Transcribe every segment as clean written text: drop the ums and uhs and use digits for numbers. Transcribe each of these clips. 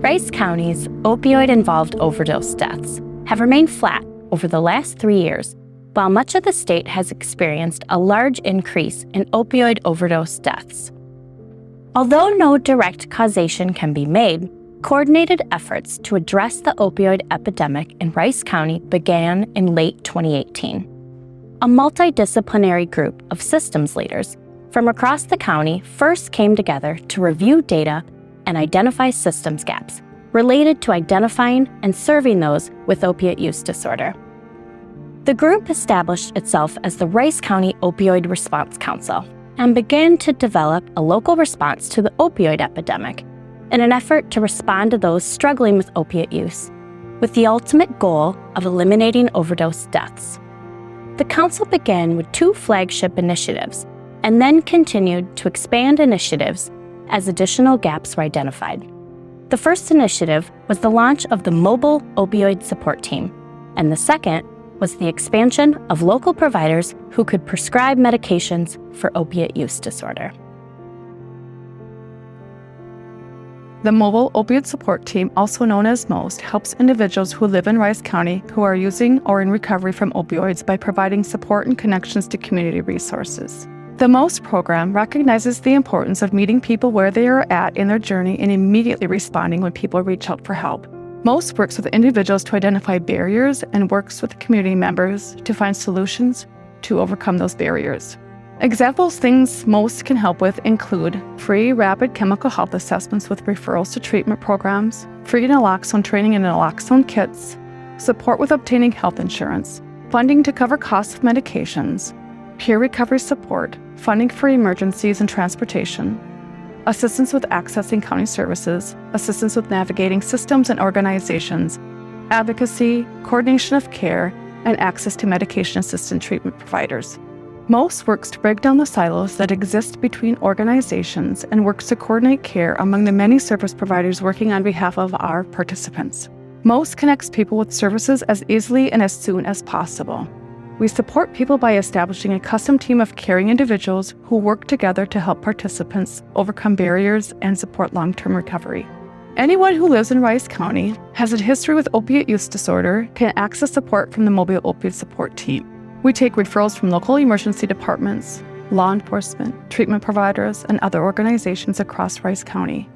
Rice County's opioid-involved overdose deaths have remained flat over the last 3 years, while much of the state has experienced a large increase in opioid overdose deaths. Although no direct causation can be made, coordinated efforts to address the opioid epidemic in Rice County began in late 2018. A multidisciplinary group of systems leaders from across the county first came together to review data and identify systems gaps related to identifying and serving those with opiate use disorder. The group established itself as the Rice County Opioid Response Council and began to develop a local response to the opioid epidemic in an effort to respond to those struggling with opiate use, with the ultimate goal of eliminating overdose deaths. The council began with 2 flagship initiatives and then continued to expand initiatives as additional gaps were identified. The first initiative was the launch of the Mobile Opioid Support Team, and the second was the expansion of local providers who could prescribe medications for opiate use disorder. The Mobile Opioid Support Team, also known as MOST, helps individuals who live in Rice County who are using or in recovery from opioids by providing support and connections to community resources. The MOST program recognizes the importance of meeting people where they are at in their journey and immediately responding when people reach out for help. MOST works with individuals to identify barriers and works with community members to find solutions to overcome those barriers. Examples things MOST can help with include free rapid chemical health assessments with referrals to treatment programs, free naloxone training and naloxone kits, support with obtaining health insurance, funding to cover costs of medications, peer recovery support, funding for emergencies and transportation, assistance with accessing county services, assistance with navigating systems and organizations, advocacy, coordination of care, and access to medication-assisted treatment providers. MOST works to break down the silos that exist between organizations and works to coordinate care among the many service providers working on behalf of our participants. MOST connects people with services as easily and as soon as possible. We support people by establishing a custom team of caring individuals who work together to help participants overcome barriers and support long-term recovery. Anyone who lives in Rice County, has a history with opiate use disorder, can access support from the Mobile Opioid Support Team. We take referrals from local emergency departments, law enforcement, treatment providers, and other organizations across Rice County.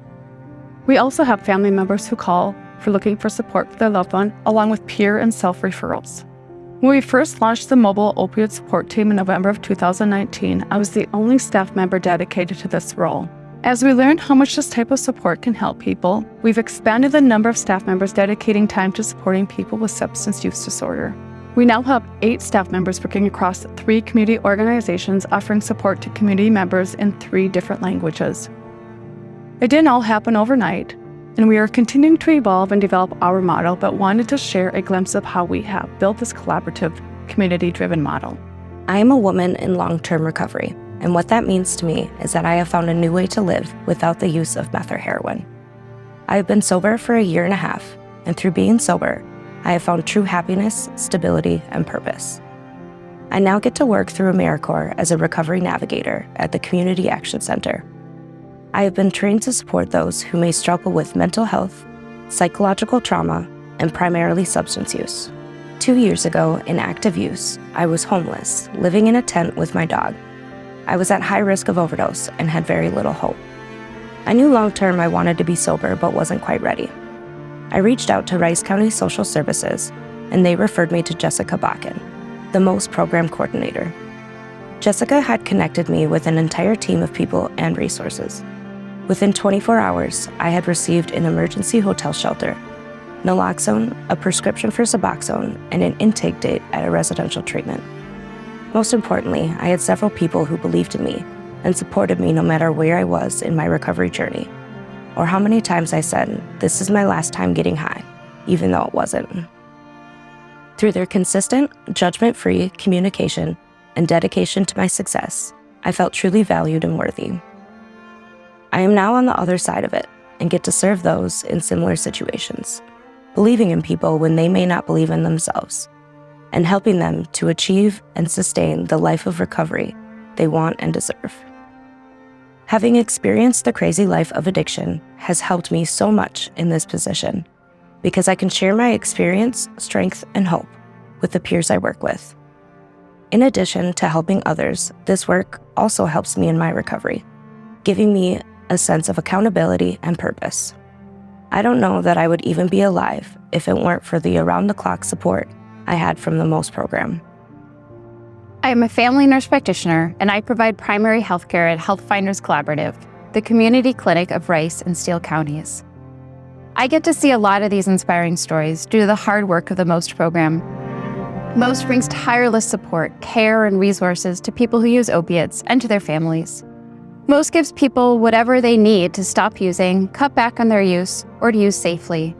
We also have family members who call for looking for support for their loved one, along with peer and self-referrals. When we first launched the Mobile Opioid Support Team in November of 2019, I was the only staff member dedicated to this role. As we learned how much this type of support can help people, we've expanded the number of staff members dedicating time to supporting people with substance use disorder. We now have 8 staff members working across 3 community organizations offering support to community members in 3 different languages. It didn't all happen overnight, and we are continuing to evolve and develop our model, but wanted to share a glimpse of how we have built this collaborative, community-driven model. I am a woman in long-term recovery, and what that means to me is that I have found a new way to live without the use of meth or heroin. I have been sober for a year and a half, and through being sober, I have found true happiness, stability, and purpose. I now get to work through AmeriCorps as a recovery navigator at the Community Action Center. I have been trained to support those who may struggle with mental health, psychological trauma, and primarily substance use. 2 years ago, in active use, I was homeless, living in a tent with my dog. I was at high risk of overdose and had very little hope. I knew long-term I wanted to be sober but wasn't quite ready. I reached out to Rice County Social Services, and they referred me to Jessica Bakken, the MOST program coordinator. Jessica had connected me with an entire team of people and resources. Within 24 hours, I had received an emergency hotel shelter, naloxone, a prescription for Suboxone, and an intake date at a residential treatment. Most importantly, I had several people who believed in me and supported me no matter where I was in my recovery journey, or how many times I said, "This is my last time getting high," even though it wasn't. Through their consistent, judgment-free communication and dedication to my success, I felt truly valued and worthy. I am now on the other side of it and get to serve those in similar situations, believing in people when they may not believe in themselves, and helping them to achieve and sustain the life of recovery they want and deserve. Having experienced the crazy life of addiction has helped me so much in this position because I can share my experience, strength, and hope with the peers I work with. In addition to helping others, this work also helps me in my recovery, giving me a sense of accountability and purpose. I don't know that I would even be alive if it weren't for the around-the-clock support I had from the MOST program. I am a family nurse practitioner, and I provide primary health care at Health Finders Collaborative, the community clinic of Rice and Steele counties. I get to see a lot of these inspiring stories due to the hard work of the MOST program. MOST brings tireless support, care, and resources to people who use opiates and to their families. MOST gives people whatever they need to stop using, cut back on their use, or to use safely.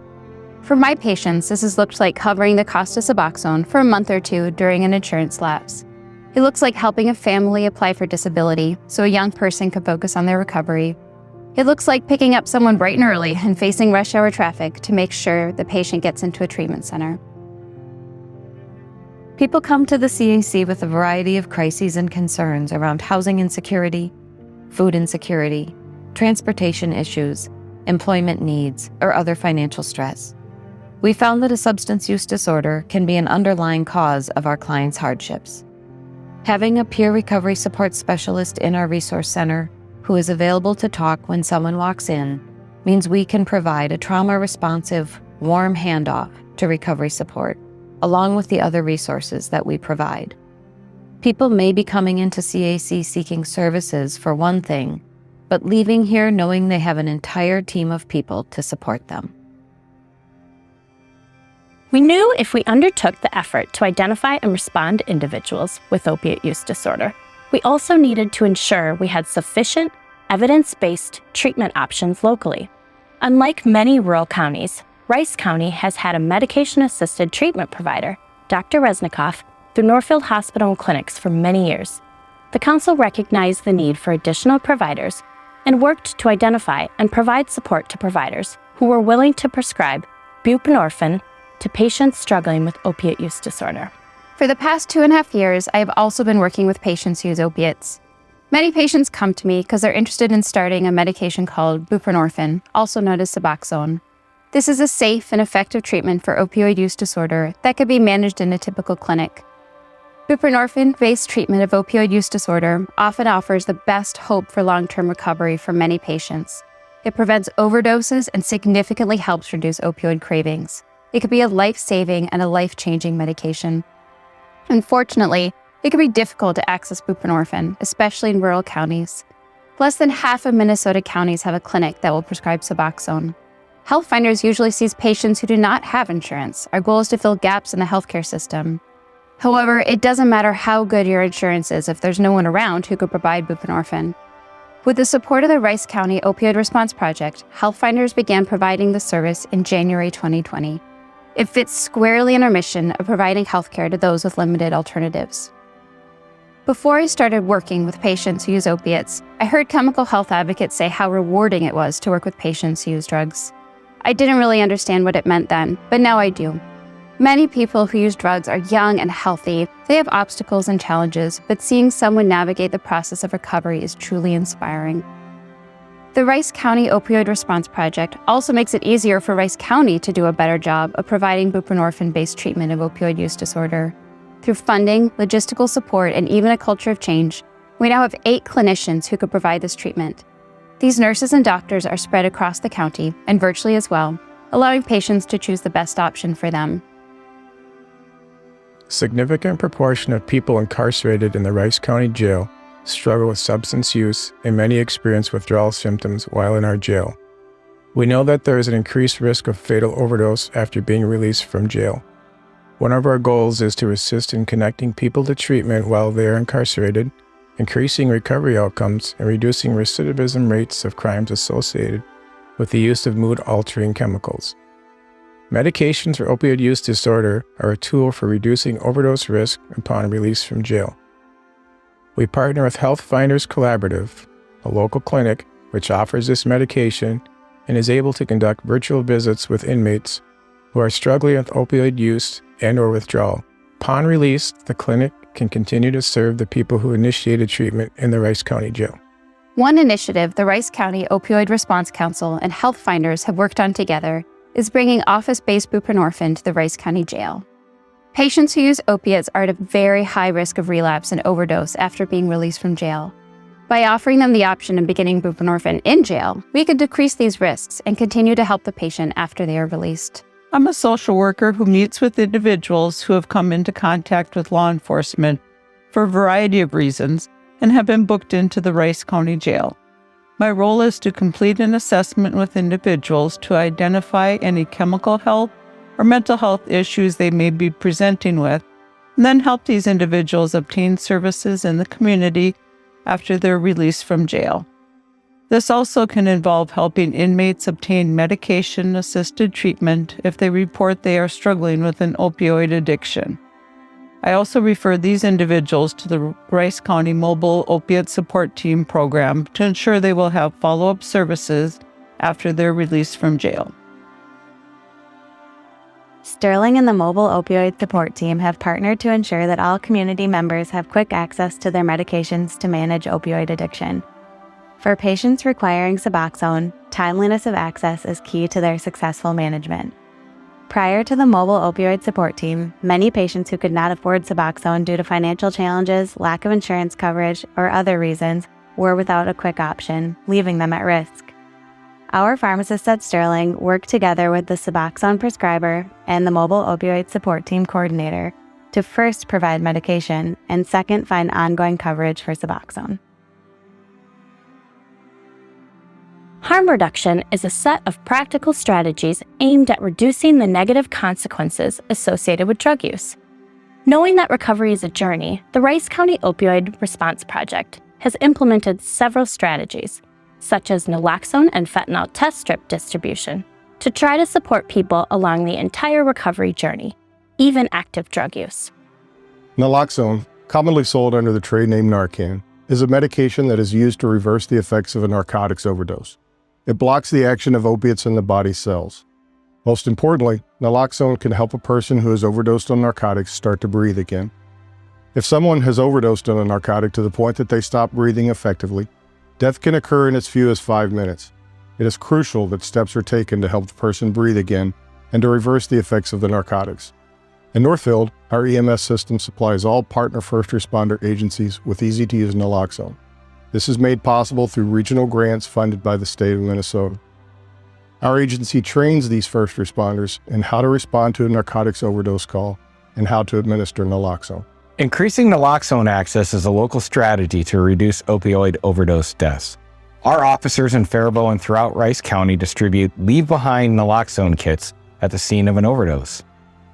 For my patients, this has looked like covering the cost of Suboxone for a month or two during an insurance lapse. It looks like helping a family apply for disability so a young person can focus on their recovery. It looks like picking up someone bright and early and facing rush hour traffic to make sure the patient gets into a treatment center. People come to the CAC with a variety of crises and concerns around housing insecurity, food insecurity, transportation issues, employment needs, or other financial stress. We found that a substance use disorder can be an underlying cause of our clients' hardships. Having a peer recovery support specialist in our resource center who is available to talk when someone walks in means we can provide a trauma-responsive, warm handoff to recovery support, along with the other resources that we provide. People may be coming into CAC seeking services for one thing, but leaving here knowing they have an entire team of people to support them. We knew if we undertook the effort to identify and respond to individuals with opiate use disorder, we also needed to ensure we had sufficient, evidence-based treatment options locally. Unlike many rural counties, Rice County has had a medication-assisted treatment provider, Dr. Resnikoff, through Northfield Hospital and Clinics for many years. The council recognized the need for additional providers and worked to identify and provide support to providers who were willing to prescribe buprenorphine to patients struggling with opiate use disorder. For the past 2.5 years, I have also been working with patients who use opiates. Many patients come to me because they're interested in starting a medication called buprenorphine, also known as Suboxone. This is a safe and effective treatment for opioid use disorder that can be managed in a typical clinic. Buprenorphine-based treatment of opioid use disorder often offers the best hope for long-term recovery for many patients. It prevents overdoses and significantly helps reduce opioid cravings. It can be a life-saving and a life-changing medication. Unfortunately, it can be difficult to access buprenorphine, especially in rural counties. Less than half of Minnesota counties have a clinic that will prescribe Suboxone. Health Finders usually sees patients who do not have insurance. Our goal is to fill gaps in the healthcare system. However, it doesn't matter how good your insurance is if there's no one around who could provide buprenorphine. With the support of the Rice County Opioid Response Project, Health Finders began providing the service in January 2020. It fits squarely in our mission of providing healthcare to those with limited alternatives. Before I started working with patients who use opiates, I heard chemical health advocates say how rewarding it was to work with patients who use drugs. I didn't really understand what it meant then, but now I do. Many people who use drugs are young and healthy. They have obstacles and challenges, but seeing someone navigate the process of recovery is truly inspiring. The Rice County Opioid Response Project also makes it easier for Rice County to do a better job of providing buprenorphine-based treatment of opioid use disorder. Through funding, logistical support, and even a culture of change, we now have 8 clinicians who could provide this treatment. These nurses and doctors are spread across the county, and virtually as well, allowing patients to choose the best option for them. A significant proportion of people incarcerated in the Rice County Jail struggle with substance use, and many experience withdrawal symptoms while in our jail. We know that there is an increased risk of fatal overdose after being released from jail. One of our goals is to assist in connecting people to treatment while they are incarcerated, increasing recovery outcomes, and reducing recidivism rates of crimes associated with the use of mood-altering chemicals. Medications for opioid use disorder are a tool for reducing overdose risk upon release from jail. We partner with Health Finders Collaborative, a local clinic which offers this medication and is able to conduct virtual visits with inmates who are struggling with opioid use and/or withdrawal. Upon release, the clinic can continue to serve the people who initiated treatment in the Rice County Jail. One initiative the Rice County Opioid Response Council and Health Finders have worked on together is bringing office-based buprenorphine to the Rice County Jail. Patients who use opiates are at a very high risk of relapse and overdose after being released from jail. By offering them the option of beginning buprenorphine in jail, we could decrease these risks and continue to help the patient after they are released. I'm a social worker who meets with individuals who have come into contact with law enforcement for a variety of reasons and have been booked into the Rice County Jail. My role is to complete an assessment with individuals to identify any chemical health or mental health issues they may be presenting with, and then help these individuals obtain services in the community after they're released from jail. This also can involve helping inmates obtain medication-assisted treatment if they report they are struggling with an opioid addiction. I also refer these individuals to the Rice County Mobile Opiate Support Team program to ensure they will have follow-up services after they're released from jail. Sterling and the Mobile Opioid Support Team have partnered to ensure that all community members have quick access to their medications to manage opioid addiction. For patients requiring Suboxone, timeliness of access is key to their successful management. Prior to the Mobile Opioid Support Team, many patients who could not afford Suboxone due to financial challenges, lack of insurance coverage, or other reasons were without a quick option, leaving them at risk. Our pharmacists at Sterling work together with the Suboxone prescriber and the Mobile Opioid Support Team coordinator to first provide medication and second find ongoing coverage for Suboxone. Harm reduction is a set of practical strategies aimed at reducing the negative consequences associated with drug use. Knowing that recovery is a journey, the Rice County Opioid Response Project has implemented several strategies, such as naloxone and fentanyl test strip distribution, to try to support people along the entire recovery journey, even active drug use. Naloxone, commonly sold under the trade name Narcan, is a medication that is used to reverse the effects of a narcotics overdose. It blocks the action of opiates in the body cells. Most importantly, naloxone can help a person who has overdosed on narcotics start to breathe again. If someone has overdosed on a narcotic to the point that they stop breathing effectively, death can occur in as few as 5 minutes. It is crucial that steps are taken to help the person breathe again and to reverse the effects of the narcotics. In Northfield, our EMS system supplies all partner first responder agencies with easy-to-use naloxone. This is made possible through regional grants funded by the state of Minnesota. Our agency trains these first responders in how to respond to a narcotics overdose call and how to administer naloxone. Increasing naloxone access is a local strategy to reduce opioid overdose deaths. Our officers in Faribault and throughout Rice County distribute leave-behind naloxone kits at the scene of an overdose.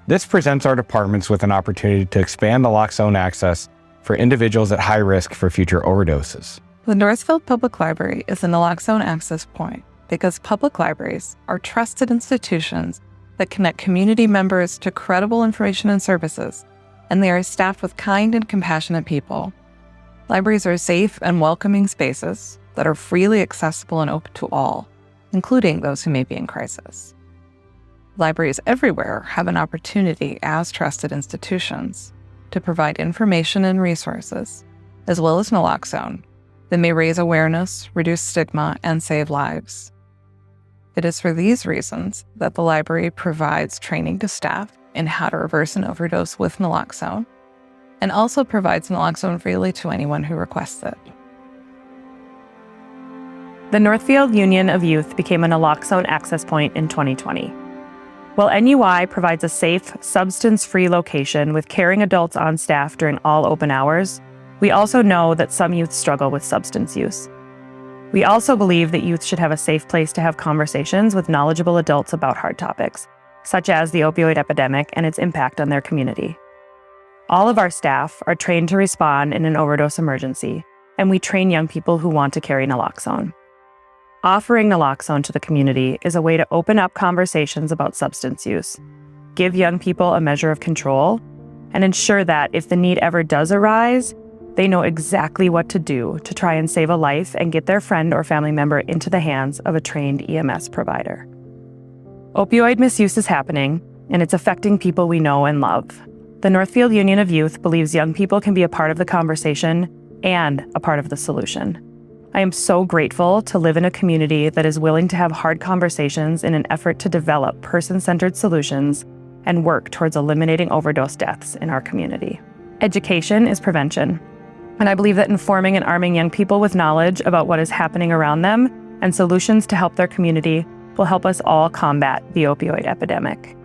This presents our departments with an opportunity to expand naloxone access for individuals at high risk for future overdoses. The Northfield Public Library is a naloxone access point because public libraries are trusted institutions that connect community members to credible information and services, and they are staffed with kind and compassionate people. Libraries are safe and welcoming spaces that are freely accessible and open to all, including those who may be in crisis. Libraries everywhere have an opportunity as trusted institutions to provide information and resources, as well as naloxone, that may raise awareness, reduce stigma, and save lives. It is for these reasons that the library provides training to staff in how to reverse an overdose with naloxone, and also provides naloxone freely to anyone who requests it. The Northfield Union of Youth became a naloxone access point in 2020. While NUI provides a safe, substance-free location with caring adults on staff during all open hours, we also know that some youth struggle with substance use. We also believe that youth should have a safe place to have conversations with knowledgeable adults about hard topics, such as the opioid epidemic and its impact on their community. All of our staff are trained to respond in an overdose emergency, and we train young people who want to carry naloxone. Offering naloxone to the community is a way to open up conversations about substance use, give young people a measure of control, and ensure that if the need ever does arise, they know exactly what to do to try and save a life and get their friend or family member into the hands of a trained EMS provider. Opioid misuse is happening, and it's affecting people we know and love. The Northfield Union of Youth believes young people can be a part of the conversation and a part of the solution. I am so grateful to live in a community that is willing to have hard conversations in an effort to develop person-centered solutions and work towards eliminating overdose deaths in our community. Education is prevention, and I believe that informing and arming young people with knowledge about what is happening around them and solutions to help their community will help us all combat the opioid epidemic.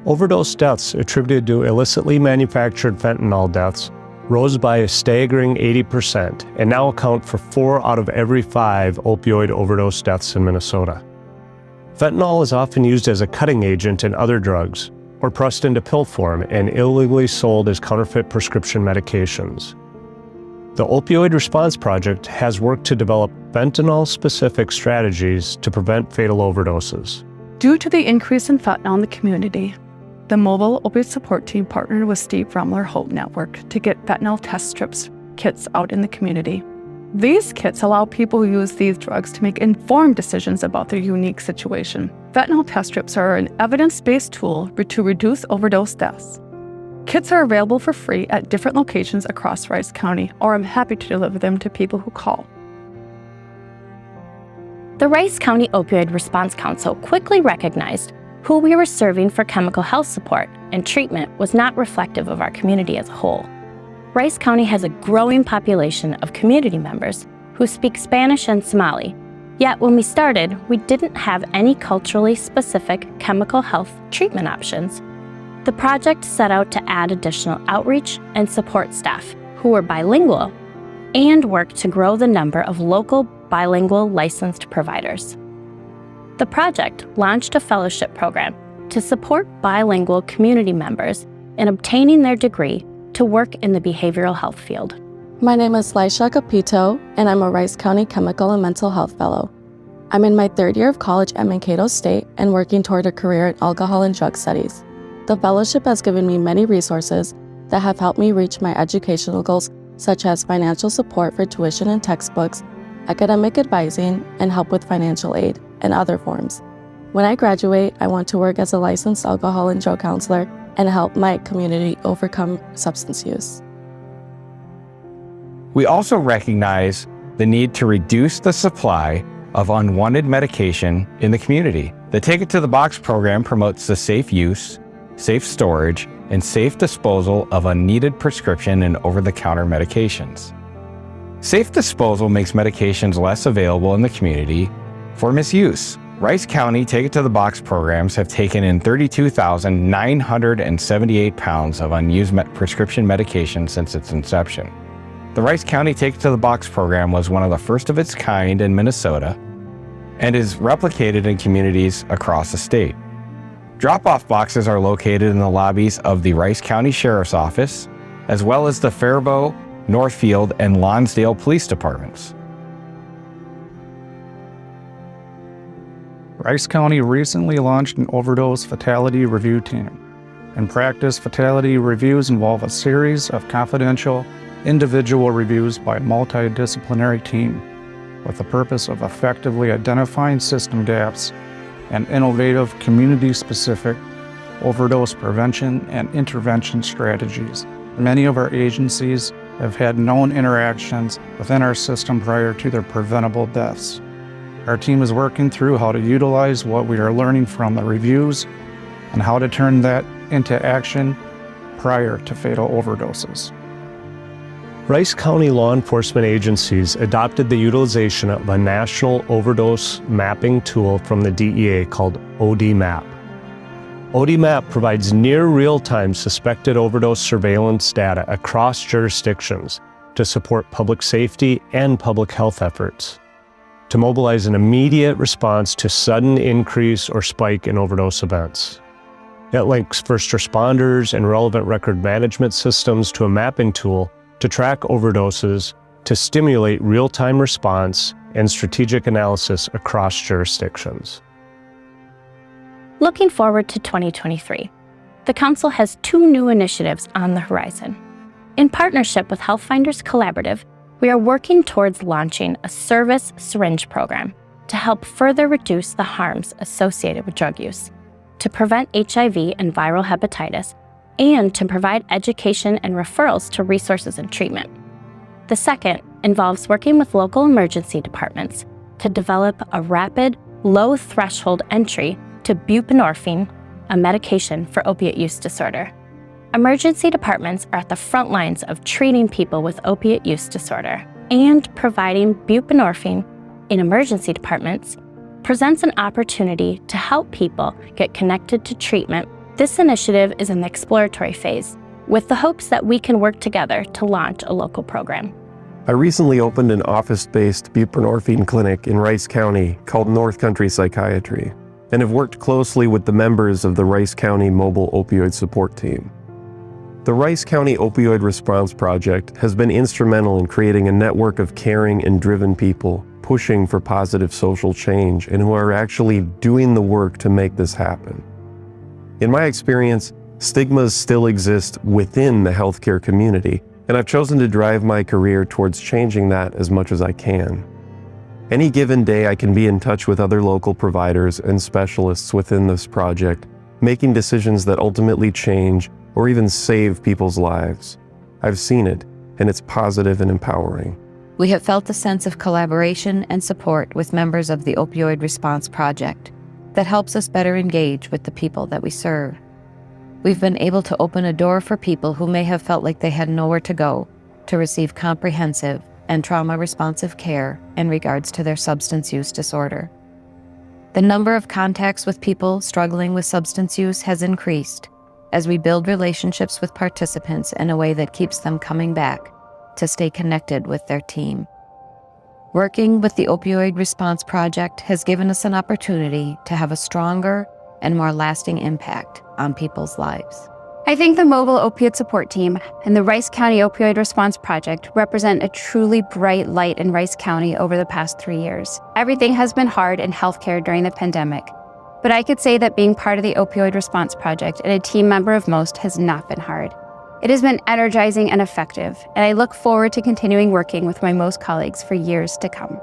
Overdose deaths attributed to illicitly manufactured fentanyl deaths rose by a staggering 80% and now account for 4 out of every 5 opioid overdose deaths in Minnesota. Fentanyl is often used as a cutting agent in other drugs, or pressed into pill form and illegally sold as counterfeit prescription medications. The Opioid Response Project has worked to develop fentanyl-specific strategies to prevent fatal overdoses. Due to the increase in fentanyl in the community, the mobile opioid support team partnered with Steve Rumler Hope Network to get fentanyl test strips kits out in the community. These kits allow people who use these drugs to make informed decisions about their unique situation. Fentanyl test strips are an evidence-based tool to reduce overdose deaths. Kits are available for free at different locations across Rice County, or I'm happy to deliver them to people who call. The Rice County Opioid Response Council quickly recognized who we were serving for chemical health support and treatment was not reflective of our community as a whole. Rice County has a growing population of community members who speak Spanish and Somali, yet when we started, we didn't have any culturally specific chemical health treatment options. The project set out to add additional outreach and support staff who were bilingual and work to grow the number of local bilingual licensed providers. The project launched a fellowship program to support bilingual community members in obtaining their degree to work in the behavioral health field. My name is Laisha Capito, and I'm a Rice County Chemical and Mental Health Fellow. I'm in my 3rd year of college at Mankato State and working toward a career in alcohol and drug studies. The fellowship has given me many resources that have helped me reach my educational goals, such as financial support for tuition and textbooks, academic advising, and help with financial aid and other forms. When I graduate, I want to work as a licensed alcohol and drug counselor and help my community overcome substance use. We also recognize the need to reduce the supply of unwanted medication in the community. The Take It to the Box program promotes the safe use, safe storage, and safe disposal of unneeded prescription and over-the-counter medications. Safe disposal makes medications less available in the community for misuse. Rice County Take It to the Box programs have taken in 32,978 pounds of unused prescription medication since its inception. The Rice County Take It to the Box program was one of the first of its kind in Minnesota and is replicated in communities across the state. Drop-off boxes are located in the lobbies of the Rice County Sheriff's Office, as well as the Faribault, Northfield, and Lonsdale Police Departments. Rice County recently launched an overdose fatality review team. In practice, fatality reviews involve a series of confidential, individual reviews by a multidisciplinary team with the purpose of effectively identifying system gaps and innovative community-specific overdose prevention and intervention strategies. Many of our agencies have had known interactions within our system prior to their preventable deaths. Our team is working through how to utilize what we are learning from the reviews and how to turn that into action prior to fatal overdoses. Rice County law enforcement agencies adopted the utilization of a national overdose mapping tool from the DEA called ODMAP. ODMAP provides near real-time suspected overdose surveillance data across jurisdictions to support public safety and public health efforts, to mobilize an immediate response to sudden increase or spike in overdose events. It links first responders and relevant record management systems to a mapping tool to track overdoses, to stimulate real-time response and strategic analysis across jurisdictions. Looking forward to 2023, the Council has 2 new initiatives on the horizon. In partnership with Health Finders Collaborative, we are working towards launching a service syringe program to help further reduce the harms associated with drug use, to prevent HIV and viral hepatitis, and to provide education and referrals to resources and treatment. The second involves working with local emergency departments to develop a rapid, low-threshold entry to buprenorphine, a medication for opiate use disorder. Emergency departments are at the front lines of treating people with opiate use disorder, and providing buprenorphine in emergency departments presents an opportunity to help people get connected to treatment. This initiative is in the exploratory phase, with the hopes that we can work together to launch a local program. I recently opened an office-based buprenorphine clinic in Rice County called North Country Psychiatry, and have worked closely with the members of the Rice County Mobile Opioid Support Team. The Rice County Opioid Response Project has been instrumental in creating a network of caring and driven people pushing for positive social change and who are actually doing the work to make this happen. In my experience, stigmas still exist within the healthcare community, and I've chosen to drive my career towards changing that as much as I can. Any given day, I can be in touch with other local providers and specialists within this project, making decisions that ultimately change or even save people's lives. I've seen it, and it's positive and empowering. We have felt a sense of collaboration and support with members of the Opioid Response Project that helps us better engage with the people that we serve. We've been able to open a door for people who may have felt like they had nowhere to go to receive comprehensive and trauma-responsive care in regards to their substance use disorder. The number of contacts with people struggling with substance use has increased as we build relationships with participants in a way that keeps them coming back to stay connected with their team. Working with the Opioid Response Project has given us an opportunity to have a stronger and more lasting impact on people's lives. I think the Mobile Opioid Support Team and the Rice County Opioid Response Project represent a truly bright light in Rice County over the past 3 years. Everything has been hard in healthcare during the pandemic, but I could say that being part of the Opioid Response Project and a team member of MOST has not been hard. It has been energizing and effective, and I look forward to continuing working with my MOST colleagues for years to come.